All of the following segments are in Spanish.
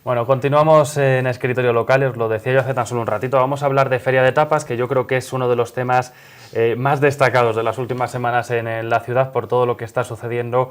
Bueno, continuamos en Escritorio Local, os lo decía yo hace tan solo un ratito, vamos a hablar de Feria de Tapas, que yo creo que es uno de los temas más destacados de las últimas semanas en la ciudad por todo lo que está sucediendo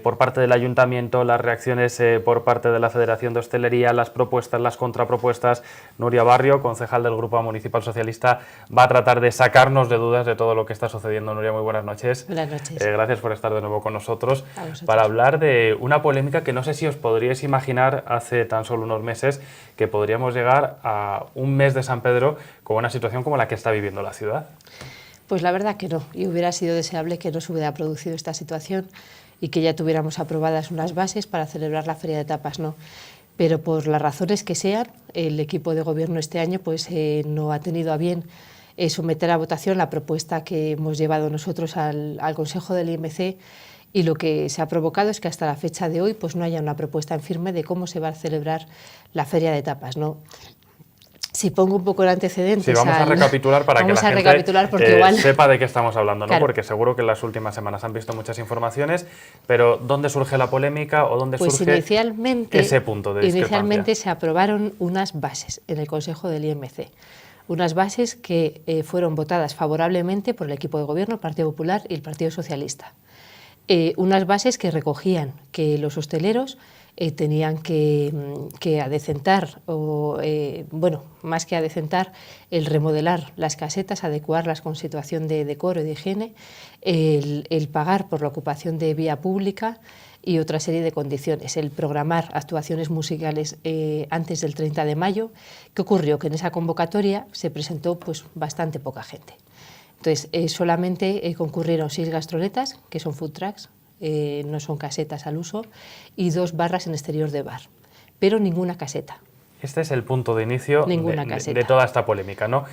por parte del Ayuntamiento, las reacciones por parte de la Federación de Hostelería, las propuestas, las contrapropuestas. Nuria Barrio, concejal del Grupo Municipal Socialista, va a tratar de sacarnos de dudas de todo lo que está sucediendo. Nuria, muy buenas noches. Buenas noches. Gracias por estar de nuevo con nosotros para hablar de una polémica que no sé si os podríais imaginar hace tan solo unos meses, que podríamos llegar a un mes de San Pedro con una situación como la que está viviendo la ciudad. Pues la verdad que no, y hubiera sido deseable que no se hubiera producido esta situación y que ya tuviéramos aprobadas unas bases para celebrar la Feria de Tapas, no. Pero por las razones que sean, el equipo de gobierno este año pues, no ha tenido a bien someter a votación la propuesta que hemos llevado nosotros al Consejo del IMC, y lo que se ha provocado es que hasta la fecha de hoy pues, no haya una propuesta en firme de cómo se va a celebrar la Feria de Tapas, ¿no? Si pongo un poco el antecedente... Sí, vamos a recapitular para que la gente igual... sepa de qué estamos hablando, ¿no? Claro. Porque seguro que en las últimas semanas han visto muchas informaciones, pero ¿dónde surge la polémica o dónde surge ese punto de discrepancia? Inicialmente se aprobaron unas bases en el Consejo del IMC, unas bases que fueron votadas favorablemente por el equipo de gobierno, el Partido Popular y el Partido Socialista. Unas bases que recogían que los hosteleros tenían que adecentar, bueno, más que adecentar, el remodelar las casetas, adecuarlas con situación de decoro y de higiene, el pagar por la ocupación de vía pública y otra serie de condiciones, el programar actuaciones musicales antes del 30 de mayo. ¿Qué ocurrió? Que en esa convocatoria se presentó pues, bastante poca gente. Entonces, solamente concurrieron 6 gastronetas, que son food trucks, no son casetas al uso, y 2 barras en exterior de bar, pero ninguna caseta. Este es el punto de inicio de toda esta polémica, ¿no?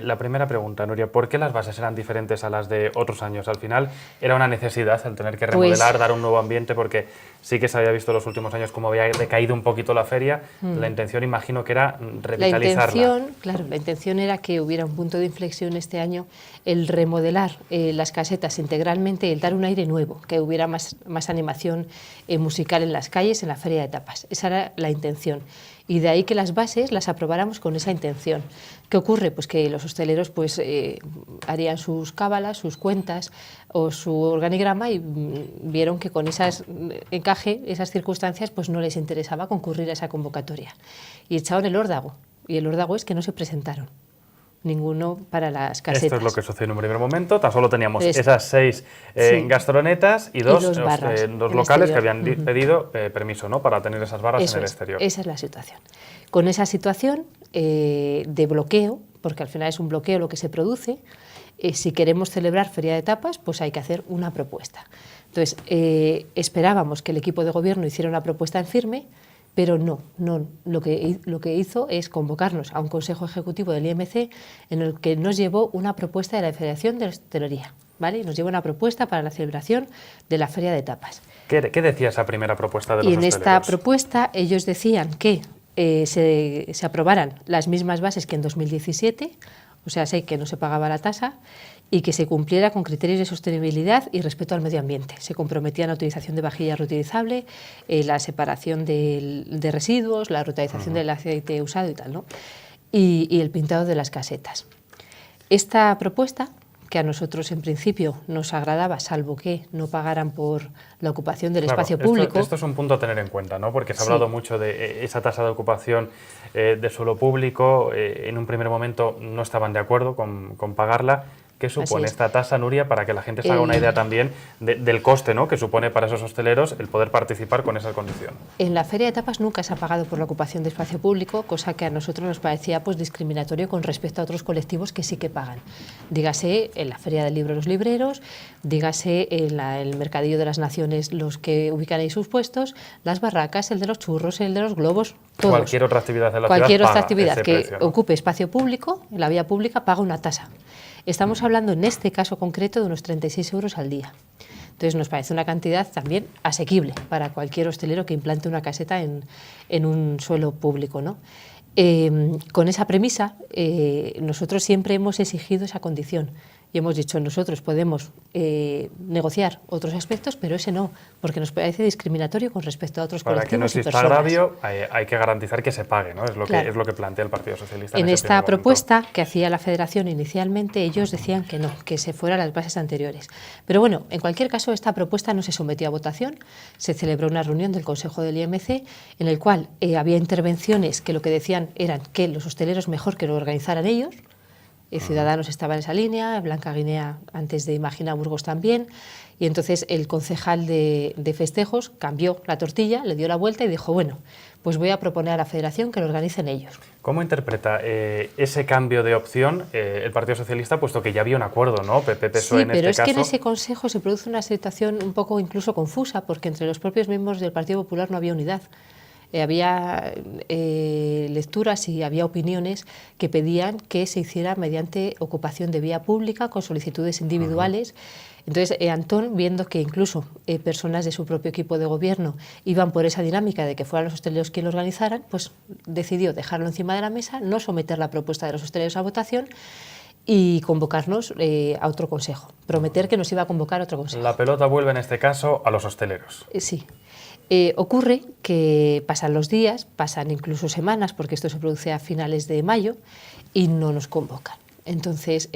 La primera pregunta, Nuria, ¿por qué las bases eran diferentes a las de otros años? Al final, ¿era una necesidad el tener que remodelar, dar un nuevo ambiente? Porque sí que se había visto en los últimos años cómo había decaído un poquito la feria. La intención, imagino que era revitalizarla. La intención era que hubiera un punto de inflexión este año, el remodelar las casetas integralmente, el dar un aire nuevo, que hubiera más animación musical en las calles, en la Feria de Tapas. Esa era la intención. Y de ahí que las bases las aprobáramos con esa intención. ¿Qué ocurre? Pues que los hosteleros pues, harían sus cábalas, sus cuentas o su organigrama y vieron que con esas circunstancias pues, no les interesaba concurrir a esa convocatoria. Y echaron el órdago. Y el órdago es que no se presentaron. Ninguno para las casetas. Esto es lo que sucedió en un primer momento. Tan solo teníamos esas 6 gastronetas y dos locales que habían pedido permiso, ¿no? Para tener esas barras en el exterior. Esa es la situación. Con esa situación de bloqueo, porque al final es un bloqueo lo que se produce, si queremos celebrar Feria de Tapas, pues hay que hacer una propuesta. Entonces, esperábamos que el equipo de gobierno hiciera una propuesta en firme, pero no. Lo que hizo es convocarnos a un Consejo Ejecutivo del IMC en el que nos llevó una propuesta de la Federación de Hostelería, ¿vale? Nos llevó una propuesta para la celebración de la Feria de Tapas. ¿Qué decía esa primera propuesta de los hosteleros? Y en esta propuesta ellos decían que se aprobaran las mismas bases que en 2017, o sea, que no se pagaba la tasa, y que se cumpliera con criterios de sostenibilidad y respeto al medio ambiente. Se comprometían a la utilización de vajilla reutilizable, la separación de residuos, la reutilización del aceite usado y tal, ¿no? Y el pintado de las casetas. Esta propuesta, que a nosotros en principio nos agradaba, salvo que no pagaran por la ocupación del espacio público. Esto es un punto a tener en cuenta, ¿no? Porque se ha hablado mucho de esa tasa de ocupación de suelo público. En un primer momento no estaban de acuerdo con pagarla. ¿Qué supone esta tasa, Nuria, para que la gente se haga una idea también del coste, ¿no?, que supone para esos hosteleros el poder participar con esa condición? En la Feria de Tapas nunca se ha pagado por la ocupación de espacio público, cosa que a nosotros nos parecía pues, discriminatorio con respecto a otros colectivos que sí que pagan. Dígase en la Feria del Libro los libreros, dígase en el Mercadillo de las Naciones los que ubican ahí sus puestos, las barracas, el de los churros, el de los globos, todos. Cualquier otra actividad de la Cualquier ciudad otra actividad que precio, ¿no? ocupe espacio público, en la vía pública, paga una tasa. Estamos hablando en este caso concreto de unos 36 euros al día. Entonces nos parece una cantidad también asequible para cualquier hostelero que implante una caseta en un suelo público, ¿no? Con esa premisa nosotros siempre hemos exigido esa condición, y hemos dicho nosotros podemos negociar otros aspectos, pero ese no, porque nos parece discriminatorio con respecto a otros colectivos y personas. Para que no exista agravio hay que garantizar que se pague, ¿no? Es lo que plantea el Partido Socialista. En esta propuesta que hacía la Federación inicialmente, ellos decían que no, que se fueran las bases anteriores. Pero bueno, en cualquier caso, esta propuesta no se sometió a votación. Se celebró una reunión del Consejo del IMC en el cual había intervenciones que lo que decían eran que los hosteleros mejor que lo organizaran ellos. Ciudadanos estaba en esa línea, Blanca Guinea antes de Imagina Burgos también, y entonces el concejal de festejos cambió la tortilla, le dio la vuelta y dijo, bueno, pues voy a proponer a la Federación que lo organicen ellos. ¿Cómo interpreta ese cambio de opción el Partido Socialista, puesto que ya había un acuerdo, ¿no? PP-PSOE sí, en este pero es caso. Que en ese consejo se produce una situación un poco incluso confusa, porque entre los propios miembros del Partido Popular no había unidad. Había lecturas y había opiniones que pedían que se hiciera mediante ocupación de vía pública con solicitudes individuales. Entonces, Antón, viendo que incluso personas de su propio equipo de gobierno iban por esa dinámica de que fueran los hosteleros quienes lo organizaran, pues decidió dejarlo encima de la mesa, no someter la propuesta de los hosteleros a votación y convocarnos a otro consejo, prometer que nos iba a convocar a otro consejo. La pelota vuelve en este caso a los hosteleros. Sí. Ocurre que pasan los días, pasan incluso semanas, porque esto se produce a finales de mayo, y no nos convocan. Entonces,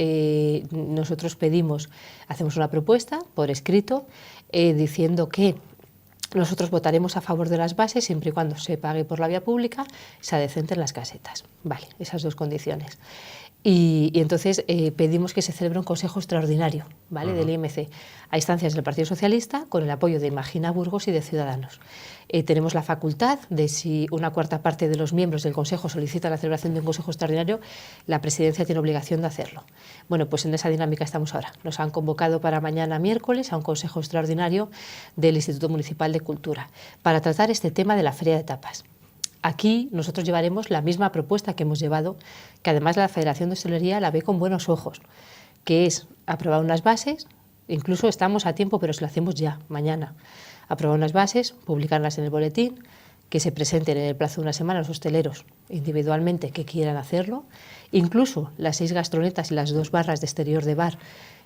nosotros hacemos una propuesta por escrito, diciendo que nosotros votaremos a favor de las bases siempre y cuando se pague por la vía pública, se adecenten las casetas. Vale, esas dos condiciones. Y entonces pedimos que se celebre un consejo extraordinario, ¿vale? Del IMC, a instancias del Partido Socialista, con el apoyo de Imagina Burgos y de Ciudadanos. Tenemos la facultad de, si una cuarta parte de los miembros del consejo solicitan la celebración de un consejo extraordinario, la presidencia tiene obligación de hacerlo. Bueno, pues en esa dinámica estamos ahora. Nos han convocado para mañana miércoles a un consejo extraordinario del Instituto Municipal de Cultura para tratar este tema de la Feria de Tapas. Aquí nosotros llevaremos la misma propuesta que hemos llevado, que además la Federación de Hostelería la ve con buenos ojos, que es aprobar unas bases, incluso estamos a tiempo, pero si lo hacemos ya, mañana, aprobar unas bases, publicarlas en el boletín, que se presenten en el plazo de una semana los hosteleros individualmente que quieran hacerlo, incluso las 6 gastronetas y las 2 barras de exterior de bar,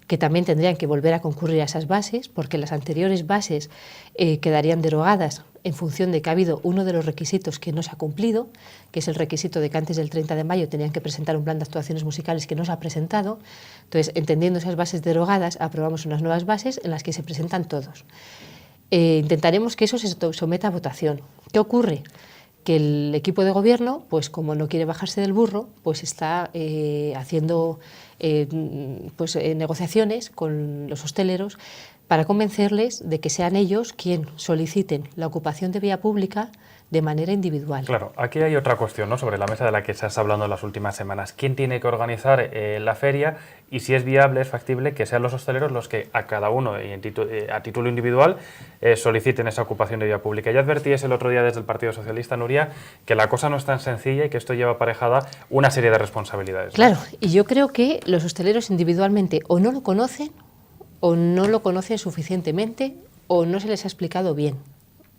que también tendrían que volver a concurrir a esas bases, porque las anteriores bases quedarían derogadas en función de que ha habido uno de los requisitos que no se ha cumplido, que es el requisito de que antes del 30 de mayo tenían que presentar un plan de actuaciones musicales que no se ha presentado. Entonces, entendiendo esas bases derogadas, aprobamos unas nuevas bases en las que se presentan todos. Intentaremos que eso se someta a votación. ¿Qué ocurre? Que el equipo de gobierno, pues como no quiere bajarse del burro, pues está haciendo negociaciones con los hosteleros para convencerles de que sean ellos quienes soliciten la ocupación de vía pública de manera individual. Claro, aquí hay otra cuestión, ¿no?, sobre la mesa de la que se está hablando en las últimas semanas. ¿Quién tiene que organizar la feria? Y si es viable, es factible que sean los hosteleros los que a cada uno a título individual soliciten esa ocupación de vía pública. Ya advertíais el otro día desde el Partido Socialista, Nuria, que la cosa no es tan sencilla y que esto lleva aparejada una serie de responsabilidades, ¿no? Claro, y yo creo que los hosteleros individualmente o no lo conocen suficientemente o no se les ha explicado bien.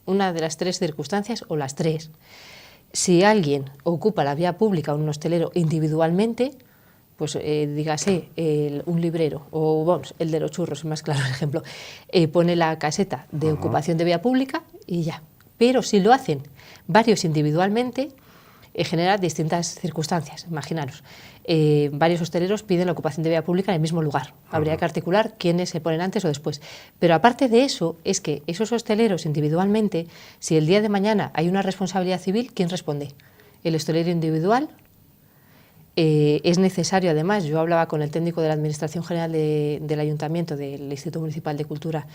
Una de las 3 circunstancias o las 3. Si alguien ocupa la vía pública, un hostelero individualmente, pues dígase un librero o vamos, el de los churros, es más claro el ejemplo, pone la caseta de ocupación de vía pública y ya. Pero si lo hacen varios individualmente, genera distintas circunstancias. Imaginaros, varios hosteleros piden la ocupación de vía pública en el mismo lugar. Habría que articular quiénes se ponen antes o después. Pero aparte de eso, es que esos hosteleros individualmente, si el día de mañana hay una responsabilidad civil, ¿quién responde? ¿El hostelero individual? Es necesario, además, yo hablaba con el técnico de la Administración General del Ayuntamiento, del Instituto Municipal de Cultura,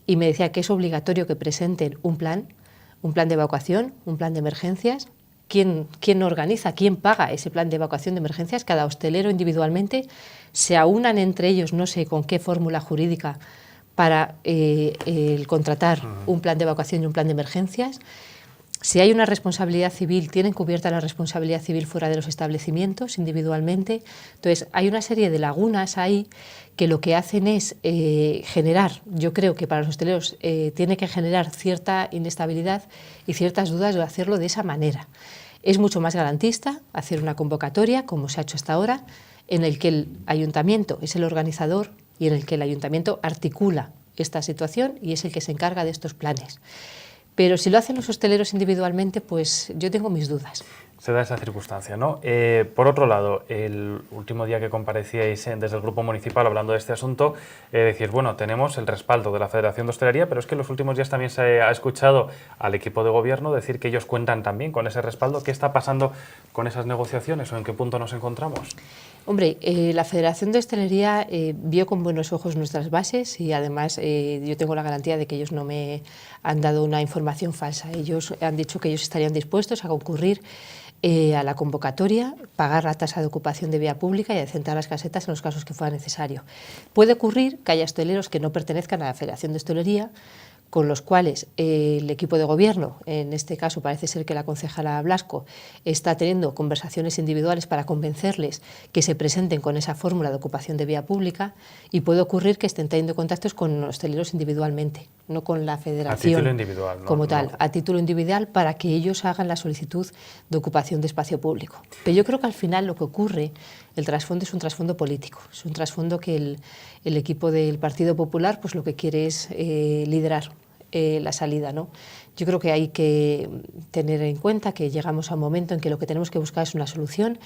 y me decía que es obligatorio que presenten un plan de evacuación, un plan de emergencias. ¿Quién organiza, quién paga ese plan de evacuación de emergencias? Cada hostelero individualmente, se aunan entre ellos, no sé con qué fórmula jurídica, para el contratar un plan de evacuación y un plan de emergencias. Si hay una responsabilidad civil, tienen cubierta la responsabilidad civil fuera de los establecimientos individualmente. Entonces, hay una serie de lagunas ahí que lo que hacen es generar, yo creo que para los hosteleros tiene que generar cierta inestabilidad y ciertas dudas de hacerlo de esa manera. Es mucho más garantista hacer una convocatoria, como se ha hecho hasta ahora, en el que el ayuntamiento es el organizador y en el que el ayuntamiento articula esta situación y es el que se encarga de estos planes. Pero si lo hacen los hosteleros individualmente, pues yo tengo mis dudas. Se da esa circunstancia, ¿no? Por otro lado, el último día que comparecíais desde el Grupo Municipal hablando de este asunto, decís, bueno, tenemos el respaldo de la Federación de Hostelería, pero es que en los últimos días también se ha escuchado al equipo de gobierno decir que ellos cuentan también con ese respaldo. ¿Qué está pasando con esas negociaciones o en qué punto nos encontramos? Hombre, la Federación de Hostelería vio con buenos ojos nuestras bases y además yo tengo la garantía de que ellos no me han dado una información falsa. Ellos han dicho que ellos estarían dispuestos a concurrir a la convocatoria, pagar la tasa de ocupación de vía pública y adecentar las casetas en los casos que fuera necesario. Puede ocurrir que haya hosteleros que no pertenezcan a la Federación de Hostelería, con los cuales el equipo de gobierno, en este caso parece ser que la concejala Blasco, está teniendo conversaciones individuales para convencerles que se presenten con esa fórmula de ocupación de vía pública, y puede ocurrir que estén teniendo contactos con hosteleros individualmente, no con la federación. A título individual, ¿no? Como tal, a título individual, para que ellos hagan la solicitud de ocupación de espacio público. Pero yo creo que al final lo que ocurre, el trasfondo es un trasfondo político, es un trasfondo que el equipo del Partido Popular pues lo que quiere es liderar la salida, ¿no? Yo creo que hay que tener en cuenta que llegamos a un momento en que lo que tenemos que buscar es una solución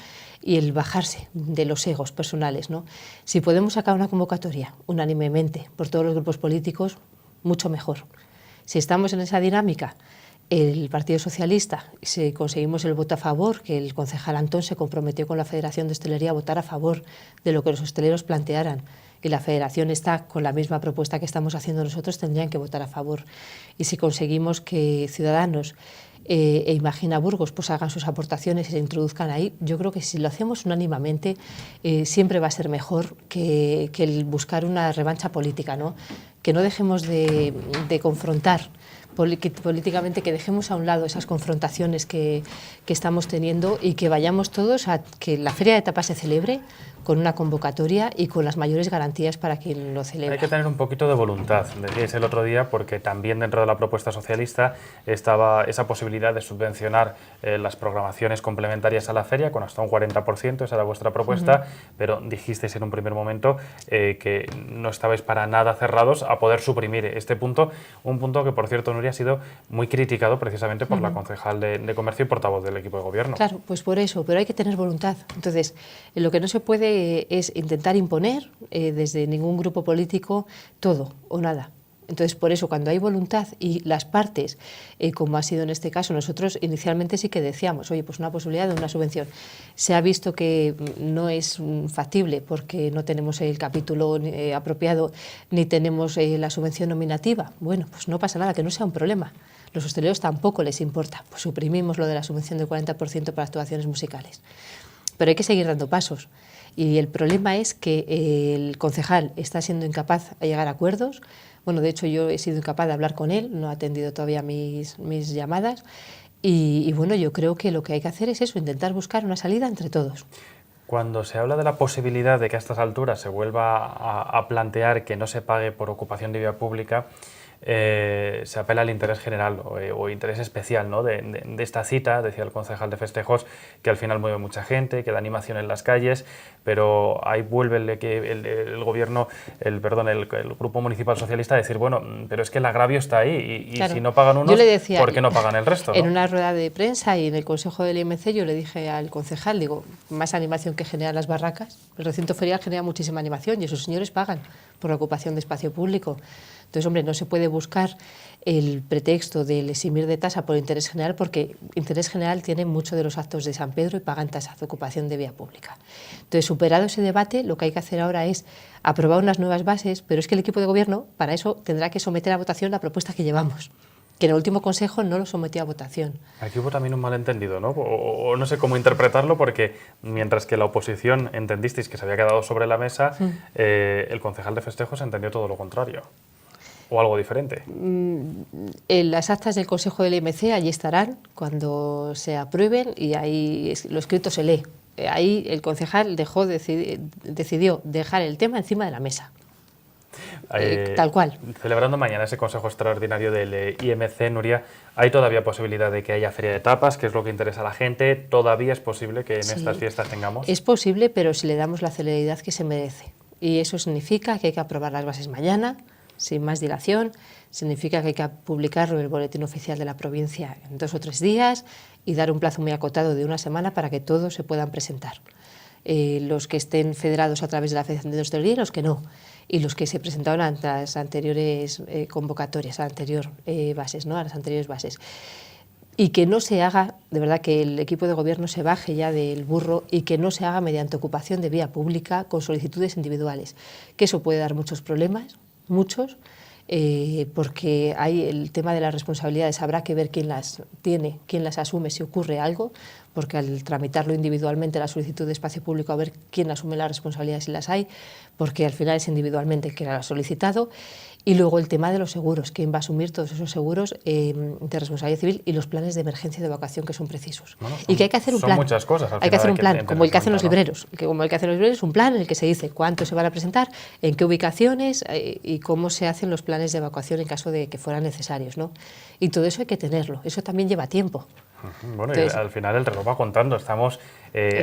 y el bajarse de los egos personales, ¿no? Si podemos sacar una convocatoria unánimemente por todos los grupos políticos, mucho mejor. Si estamos en esa dinámica, el Partido Socialista, si conseguimos el voto a favor, que el concejal Antón se comprometió con la Federación de Hostelería a votar a favor de lo que los hosteleros plantearan, y la Federación está con la misma propuesta que estamos haciendo nosotros, tendrían que votar a favor. Y si conseguimos que Ciudadanos e Imagina Burgos pues hagan sus aportaciones y se introduzcan ahí, yo creo que si lo hacemos unánimamente siempre va a ser mejor que el buscar una revancha política, ¿no? Que no dejemos de confrontar políticamente, que dejemos a un lado esas confrontaciones que estamos teniendo y que vayamos todos a que la Feria de Tapas se celebre con una convocatoria y con las mayores garantías para quien lo celebra. Hay que tener un poquito de voluntad, decíais el otro día, porque también dentro de la propuesta socialista estaba esa posibilidad de subvencionar las programaciones complementarias a la feria con hasta un 40%, esa era vuestra propuesta, pero dijisteis en un primer momento que no estabais para nada cerrados a poder suprimir este punto, un punto que, por cierto, Nuria, ha sido muy criticado precisamente por la concejal de Comercio y portavoz del equipo de gobierno. Claro, pues por eso, pero hay que tener voluntad. Entonces, lo que no se puede es intentar imponer desde ningún grupo político todo o nada. Entonces, por eso, cuando hay voluntad y las partes, como ha sido en este caso, nosotros inicialmente sí que decíamos, oye, pues una posibilidad de una subvención. Se ha visto que no es factible porque no tenemos el capítulo apropiado ni tenemos la subvención nominativa. Bueno, pues no pasa nada, que no sea un problema. Los hosteleros tampoco les importa, pues suprimimos lo de la subvención del 40% para actuaciones musicales. Pero hay que seguir dando pasos. Y el problema es que el concejal está siendo incapaz de llegar a acuerdos. Bueno, de hecho yo he sido incapaz de hablar con él, no ha atendido todavía mis llamadas. Y bueno, yo creo que lo que hay que hacer es eso, intentar buscar una salida entre todos. Cuando se habla de la posibilidad de que a estas alturas se vuelva a plantear que no se pague por ocupación de vía pública, se apela al interés general o interés especial, ¿no? de esta cita, decía el concejal de festejos, que al final mueve mucha gente, que da animación en las calles, pero ahí vuelve el gobierno, el grupo municipal socialista a decir, bueno, pero es que el agravio está ahí y claro, si no pagan unos, decía, ¿por qué no pagan el resto? En ¿no? una rueda de prensa y en el consejo del IMC yo le dije al concejal, digo, más animación que generan las barracas, el recinto ferial genera muchísima animación y esos señores pagan por la ocupación de espacio público. Entonces, hombre, no se puede buscar el pretexto del eximir de tasa por interés general, porque interés general tiene muchos de los actos de San Pedro y pagan tasas de ocupación de vía pública. Entonces, superado ese debate, lo que hay que hacer ahora es aprobar unas nuevas bases, pero es que el equipo de gobierno, para eso, tendrá que someter a votación la propuesta que llevamos, que en el último consejo no lo sometió a votación. Aquí hubo también un malentendido, ¿no? O no sé cómo interpretarlo, porque mientras que la oposición entendisteis que se había quedado sobre la mesa, el concejal de festejos entendió todo lo contrario. ¿O algo diferente? En las actas del Consejo del IMC allí estarán cuando se aprueben y ahí lo escrito se lee. Ahí el concejal decidió dejar el tema encima de la mesa. tal cual. Celebrando mañana ese Consejo Extraordinario del IMC, Nuria, ¿hay todavía posibilidad de que haya feria de tapas, que es lo que interesa a la gente? ¿Todavía es posible que en estas fiestas tengamos? Es posible, pero si le damos la celeridad que se merece. Y eso significa que hay que aprobar las bases mañana, sin más dilación. Significa que hay que publicarlo en el boletín oficial de la provincia en 2 o 3 días y dar un plazo muy acotado de 1 semana para que todos se puedan presentar. Los que estén federados a través de la Federación de Hostelería y los que no. Y los que se presentaron a las anteriores convocatorias, a las anteriores bases. Y que no se haga, de verdad, que el equipo de gobierno se baje ya del burro y que no se haga mediante ocupación de vía pública con solicitudes individuales, que eso puede dar muchos problemas, muchos, porque hay el tema de las responsabilidades, habrá que ver quién las tiene, quién las asume si ocurre algo, porque al tramitarlo individualmente la solicitud de espacio público, a ver quién asume las responsabilidades si las hay, porque al final es individualmente el que la ha solicitado. Y luego el tema de los seguros, quién va a asumir todos esos seguros de responsabilidad civil y los planes de emergencia de evacuación que son precisos. Bueno, y que hay que hacer un plan. Son muchas cosas. Hay que hacer un plan, como el que hacen los libreros. Como el que hacen los libreros, un plan en el que se dice cuántos se van a presentar, en qué ubicaciones y cómo se hacen los planes de evacuación en caso de que fueran necesarios, ¿no? Y todo eso hay que tenerlo. Eso también lleva tiempo. Bueno, entonces, y al final el reloj va contando, estamos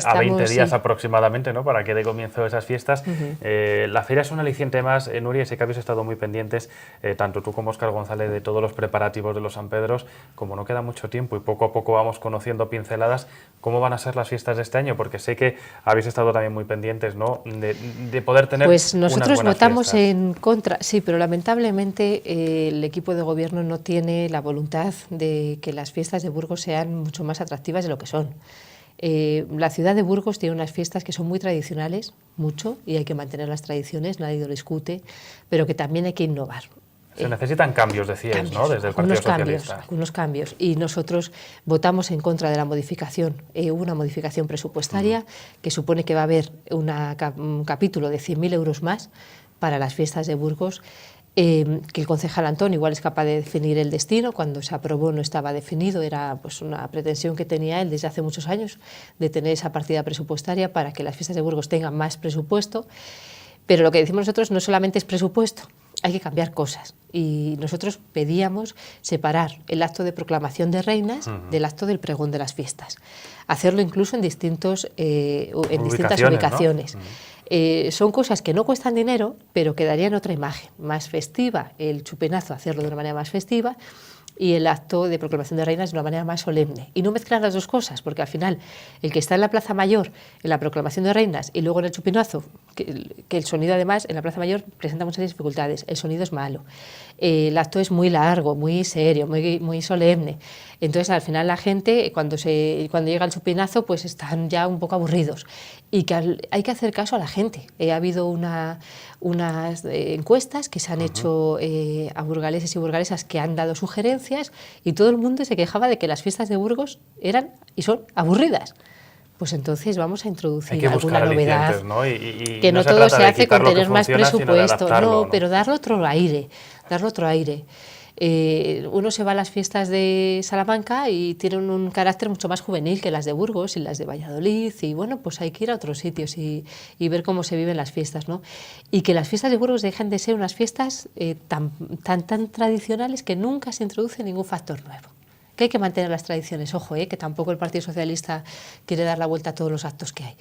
a 20 días aproximadamente, ¿no?, para que dé comienzo esas fiestas. La feria es un aliciente más, Nuria, sé que habéis estado muy pendientes, tanto tú como Óscar González, de todos los preparativos de los San Pedros. Como no queda mucho tiempo y poco a poco vamos conociendo pinceladas, ¿cómo van a ser las fiestas de este año? Porque sé que habéis estado también muy pendientes, ¿no?, de poder tener Pues nosotros votamos fiestas. En contra, sí, pero lamentablemente el equipo de gobierno no tiene la voluntad de que las fiestas de Burgos sean mucho más atractivas de lo que son. La ciudad de Burgos tiene unas fiestas que son muy tradicionales, mucho, y hay que mantener las tradiciones, nadie lo discute, pero que también hay que innovar. Se necesitan cambios, decíais, ¿no?, desde el Partido Socialista. Algunos cambios, y nosotros votamos en contra de la modificación. Hubo una modificación presupuestaria que supone que va a haber un capítulo de 100.000 euros más para las fiestas de Burgos, que el concejal Antón igual es capaz de definir el destino. Cuando se aprobó no estaba definido, era pues una pretensión que tenía él desde hace muchos años de tener esa partida presupuestaria para que las fiestas de Burgos tengan más presupuesto, pero lo que decimos nosotros no solamente es presupuesto, hay que cambiar cosas, y nosotros pedíamos separar el acto de proclamación de reinas del acto del pregón de las fiestas, hacerlo incluso en distintas ubicaciones. ¿No? Son cosas que no cuestan dinero, pero que darían otra imagen, más festiva, el chupenazo, hacerlo de una manera más festiva, y el acto de proclamación de reinas de una manera más solemne. Y no mezclar las dos cosas, porque al final el que está en la Plaza Mayor, en la proclamación de reinas, y luego en el chupinazo, que el sonido además en la Plaza Mayor presenta muchas dificultades, el sonido es malo, el acto es muy largo, muy serio, muy solemne. Entonces al final la gente, cuando llega el chupinazo, pues están ya un poco aburridos. Y que hay que hacer caso a la gente. Ha habido unas encuestas que se han hecho a burgaleses y burgalesas que han dado sugerencias, y todo el mundo se quejaba de que las fiestas de Burgos eran y son aburridas. Pues entonces vamos a introducir alguna novedad, ¿no? Y que no todo se hace con tener más presupuesto, no, pero darle otro aire, Uno se va a las fiestas de Salamanca y tienen un carácter mucho más juvenil que las de Burgos y las de Valladolid, y bueno, pues hay que ir a otros sitios y ver cómo se viven las fiestas, ¿no? Y que las fiestas de Burgos dejen de ser unas fiestas tan tradicionales, que nunca se introduce ningún factor nuevo. Que hay que mantener las tradiciones, ojo, que tampoco el Partido Socialista quiere dar la vuelta a todos los actos que hay.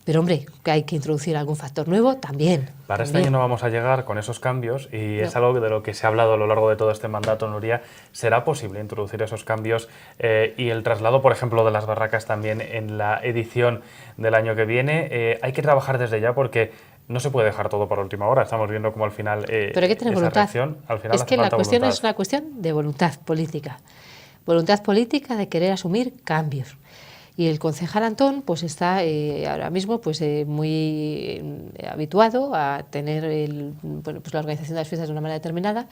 Pero hombre, que hay que introducir algún factor nuevo también. Para este año no vamos a llegar con esos cambios, y es algo de lo que se ha hablado a lo largo de todo este mandato, Nuria. ¿Será posible introducir esos cambios y el traslado, por ejemplo, de las barracas también en la edición del año que viene? Hay que trabajar desde ya, porque no se puede dejar todo para última hora. Estamos viendo cómo al final pero hay que tener voluntad. Es que la cuestión es una cuestión de voluntad política. Voluntad política de querer asumir cambios. Y el concejal Antón pues está ahora mismo pues muy habituado a tener la organización de las fiestas de una manera determinada,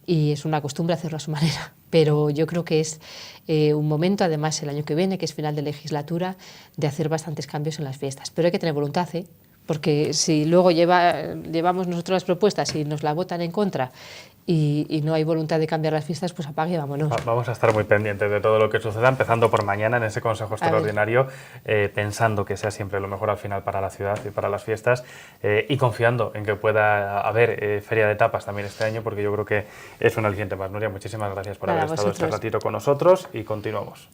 y es una costumbre hacerlo a su manera. Pero yo creo que es un momento, además el año que viene, que es final de legislatura, de hacer bastantes cambios en las fiestas. Pero hay que tener voluntad, porque si luego llevamos nosotros las propuestas y nos la votan en contra y no hay voluntad de cambiar las fiestas, pues apague y vámonos. Vamos a estar muy pendientes de todo lo que suceda, empezando por mañana en ese Consejo Extraordinario, pensando que sea siempre lo mejor al final para la ciudad y para las fiestas, y confiando en que pueda haber Feria de Tapas también este año, porque yo creo que es un aliciente más. Nuria, muchísimas gracias por haber estado este ratito con nosotros y continuamos.